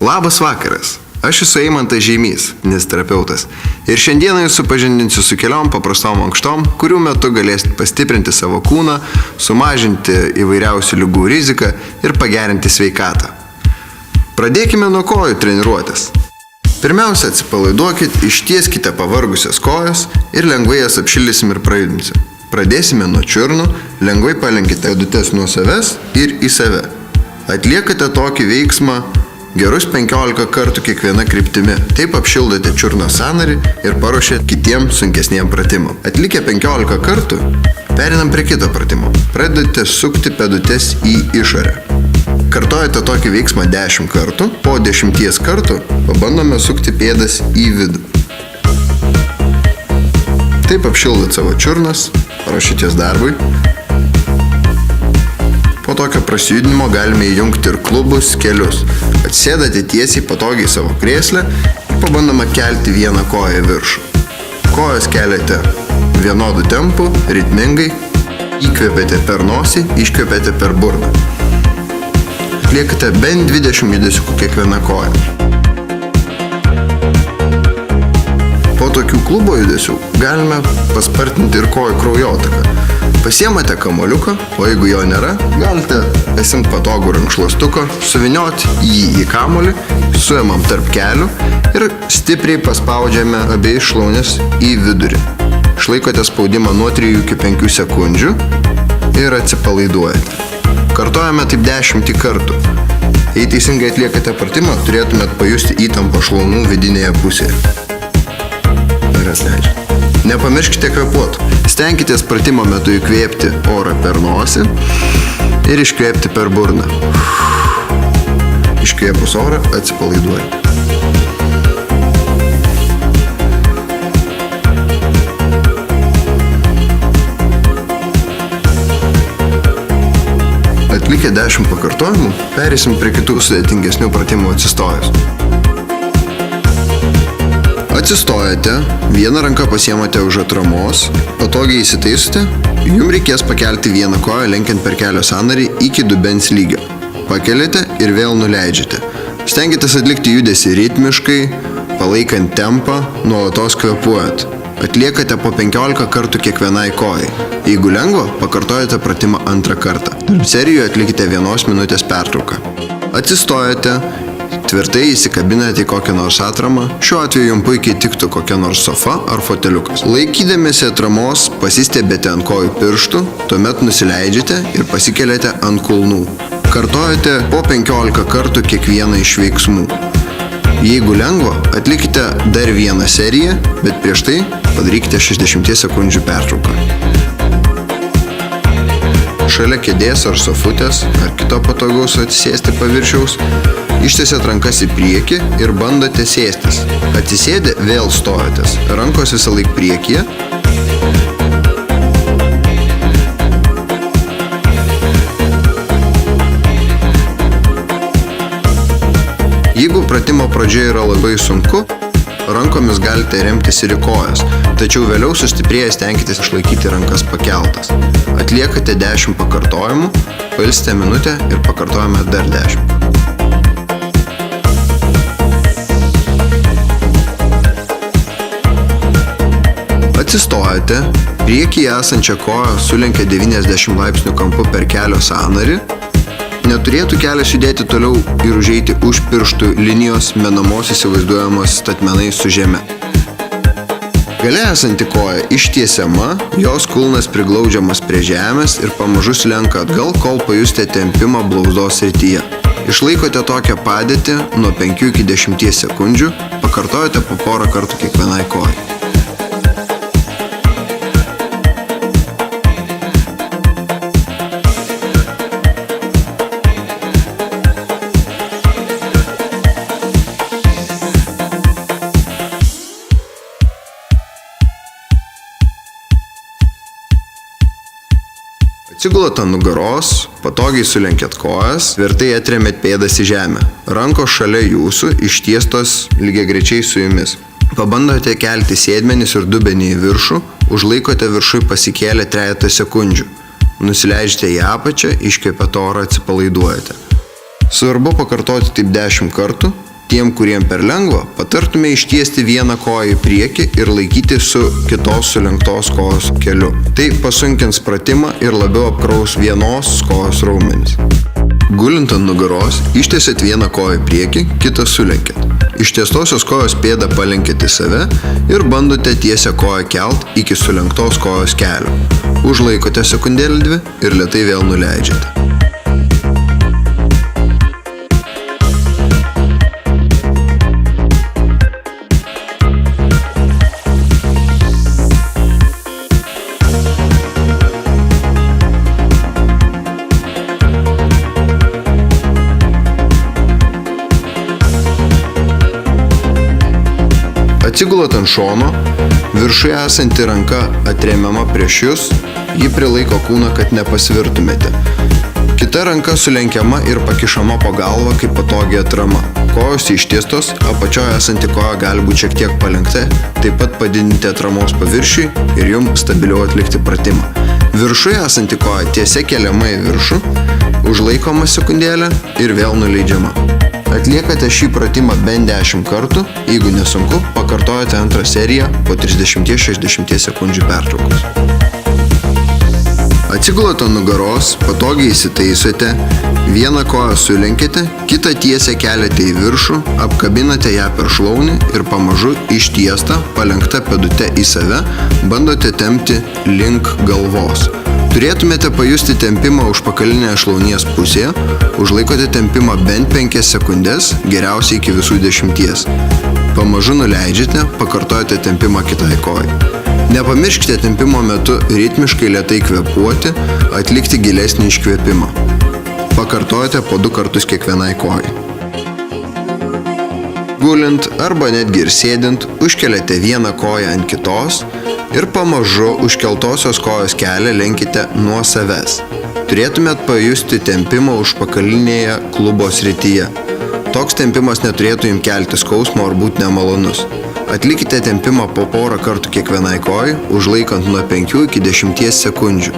Labas vakaras, aš esu Eimantas Žeimys, kineziterapeutas. Ir šiandieną jūs supažindinsiu su keliom paprastom mankštom, kurių metu galėsite pastiprinti savo kūną, sumažinti įvairiausių ligų riziką ir pagerinti sveikatą. Pradėkime nuo kojų treniruotės. Pirmiausia, atsipalaiduokit, ištieskite pavargusias kojas ir lengvai jas apšildysim ir prajudinsim. Pradėsime nuo čiurnų, lengvai palenkite pėdutes nuo savęs ir į save. Atliekate tokį veiksmą gerus 15 kartų kiekviena kryptimi. Taip apšildote čiurnos sąnarį ir paruošėte kitiem sunkesniem pratimam. Atlikę 15 kartų, perinam prie kito pratimo. Pradedate sukti pėdutes į išorę. Kartojate tokį veiksmą 10 kartų, po 10 kartų pabandome sukti pėdas į vidų. Taip apšildot savo čiurnas, paruošite jas darbui. Po tokio prasijudinimo galime įjungti ir klubus, kelius. Atsėdate tiesiai patogiai savo krėslę ir pabandome kelti vieną koją į viršų. Kojas keliate vienodu tempu, ritmingai. Įkvėpėte per nosį, iškvėpėte per burną. Atliekate bent 20 judesių kiekvieną koją. Po tokių klubo judesių galime paspartinti ir kojų kraujotaką. Pasiemate kamuoliuką, o jeigu jo nėra, galite pasimti patogų rankšluostuką, suvinioti jį į kamuolį, suimam tarp kelių ir stipriai paspaudžiame abiejų šlaunis į vidurį. Išlaikote spaudimą nuo 3 iki 5 sekundžių ir atsipalaiduojate. Kartojame taip 10 kartų. Jei teisingai atliekate pratimą, turėtumėt pajusti įtampą šlaunų vidinėje pusėje. Ir atleidžiate. Nepamirškite kvėpuoti. Stenkitės pratimo metu įkvėpti orą per nosį ir iškvėpti per burną. Iškvėpus orą atsipalaiduojate. Atlikę 10 pakartojimų, pereisim prie kitų sudėtingesnių pratimų atsistojus. Atsistojate, vieną ranką pasiemate už atramos, patogiai įsitaisote, jums reikės pakelti vieną koją, lenkiant per kelio sąnarį iki dubens lygio. Pakeliate ir vėl nuleidžiate. Stenkitės atlikti judesį ritmiškai, palaikant tempą, nuolatos kvėpuojat. Atliekate po 15 kartų kiekvienai kojai. Jeigu lengva, pakartojate pratimą antrą kartą. Tarp serijų atlikite 1 minutės pertrauką. Atsistojate, tvirtai įsikabinate į kokią nors atramą, šiuo atveju jums puikiai tiktų kokia nors sofa ar foteliukas. Laikydamiesi atramos, pasistebėte ant kojų pirštų, tuomet nusileidžiate ir pasikeliate ant kulnų. Kartojate po 15 kartų kiekvieną iš veiksmų. Jeigu lengva, atlikite dar vieną seriją, bet prieš tai padarykite 60 sekundžių pertrauką. Šalia kėdės ar sofutės, ar kito patogaus atsisėsti paviršiaus, ištiesiat rankas į priekį ir bandote sėstis. Atsisėdę vėl stojatės. Rankos visą laik priekyje. Jeigu pratimo pradžioje yra labai sunku, rankomis galite remtis ir į kojas, tačiau vėliau sustiprėję stenkitės išlaikyti rankas pakeltas. Atliekate 10 pakartojimų, pailsite minutę ir pakartojame dar 10. Atsistojate, priekyje esančią koją sulenkia 90 laipsnių kampu per kelio sąnarį. Neturėtų kelias judėti toliau ir užeiti už pirštų linijos menamos įsivaizduojamos statmenai su žeme. Gale esanti koja ištiesiama, jos kulnas priglaudžiamas prie žemės ir pamažu slenka atgal, kol pajusite tempimą blauzdos srityje. Išlaikote tokią padėtį nuo 5 iki 10 sekundžių, pakartojate po porą kartų kiekvienai kojai. Atsigulot ant nugaros, patogiai sulenkėt kojas, tvirtai atremėt pėdas į žemę. Rankos šalia jūsų ištiestos lygiagrečiai su jumis. Pabandote kelti sėdmenis ir dubenį į viršų, užlaikote viršui pasikėlę 3 sekundžių. Nusileidžiate į apačią, iškvėpėt orą, atsipalaiduojate. Svarbu pakartoti taip 10 kartų, Tiem, kuriem per lengva, patartume ištiesti vieną koją į priekį ir laikyti su kitos sulenktos kojos keliu. Tai pasunkins pratimą ir labiau apkraus vienos kojos raumenis. Gulint ant nugaros, ištiesėt vieną koją į priekį, kitą sulenkėt. Ištiestosios kojos pėdą palenkėt į save ir bandote tiesią koją kelt iki sulenktos kojos kelio. Užlaikote sekundėlę 2 ir lėtai vėl nuleidžiate. Atsigulat ant šono, viršuje esanti ranka atremiama prieš jūs, ji prilaiko kūną, kad nepasvirtumėte. Kita ranka sulenkiama ir pakišama po galvą kaip patogi atrama. Kojos ištiestos, apačioje esanti koja gali būti šiek tiek palenkta, taip pat padidinti atramos paviršiui ir jums stabiliau atlikti pratimą. Viršuje esanti koja tiesia keliama į viršų, užlaikoma sekundėlę ir vėl nuleidžiama. Atliekate šį pratimą bent 10 kartų, jeigu nesunku, pakartojate antrą seriją po 30-60 sekundžių pertraukos. Atsigulat ant nugaros, patogiai įsitaisote, vieną koją sulenkite, kitą tiesią keliate į viršų, apkabinate ją per šlaunį ir pamažu ištiestą, palenkta pėdute į save, bandote tempti link galvos. Turėtumėte pajusti tempimą užpakalinėje šlaunies pusėje, užlaikote tempimą bent 5 sekundės, geriausiai iki visų 10. Pamažu nuleidžiate, pakartojate tempimą kitai kojai. Nepamirškite tempimo metu ritmiškai lėtai kvėpuoti, atlikti gilesnį iškvėpimą. Pakartojate po 2 kartus kiekvienai kojai. Gulint arba netgi ir sėdint, užkeliate vieną koją ant kitos ir pamažu užkeltosios kojos kelią lenkite nuo savęs. Turėtumėt pajusti tempimą užpakalinėje klubo srityje. Toks tempimas neturėtų jums kelti skausmo ar būti nemalonus. Atlikite tempimą po porą kartų kiekvienai kojai, užlaikant nuo 5 iki 10 sekundžių.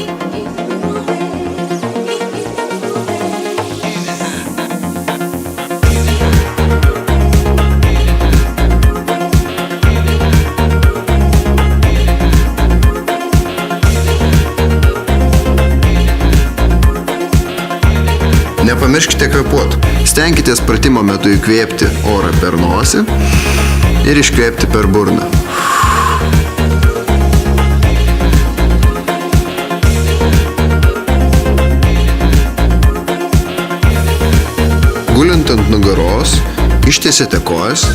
Nepamirškite kvėpuoti. Stenkitės pratimo metu įkvėpti orą per nosį ir iškvėpti per burną. Gulint ant nugaros, ištiesėte kojas,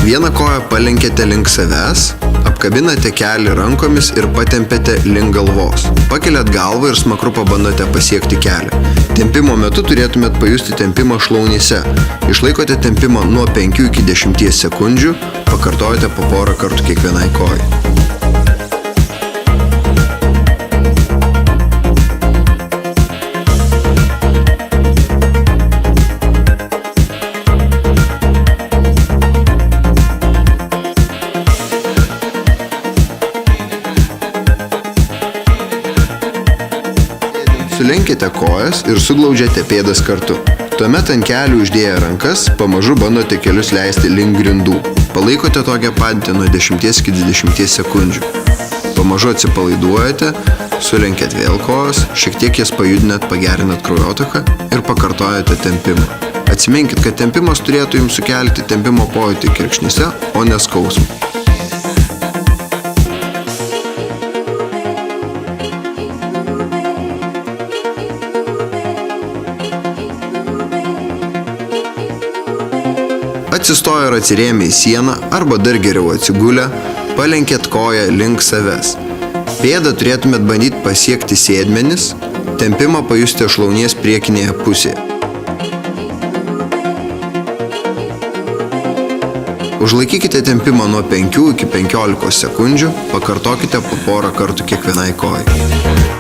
vieną koją palenkėte link savęs, apkabinate kelį rankomis ir patempėte link galvos. Pakeliat galvą ir smakru pabandote pasiekti kelią. Tempimo metu turėtumėt pajusti tempimą šlaunyse. Išlaikote tempimą nuo 5 iki 10 sekundžių, pakartojate po porą kartų kiekvienai kojai. Sulenkite kojas ir suglaudžiate pėdas kartu. Tuomet ant kelių uždėję rankas, pamažu bandote kelius leisti link grindų. Palaikote tokią padėtį nuo 10 iki 20 sekundžių. Pamažu atsipalaiduojate, sulenkėt vėl kojas, šiek tiek jas pajudinat, pagerinat kraujotaką ir pakartojate tempimą. Atsiminkit, kad tempimas turėtų jums sukelti tempimo pojūtį kirkšnyse, o ne skausmą. Atsistoję ir atsirėmę į sieną arba dar geriau atsigulę, palenkėt koją link savęs. Pėdą turėtumėt bandyti pasiekti sėdmenis, tempimą pajusti šlaunies priekinėje pusėje. Užlaikykite tempimą nuo 5 iki 15 sekundžių, pakartokite po porą kartų kiekvienai kojai.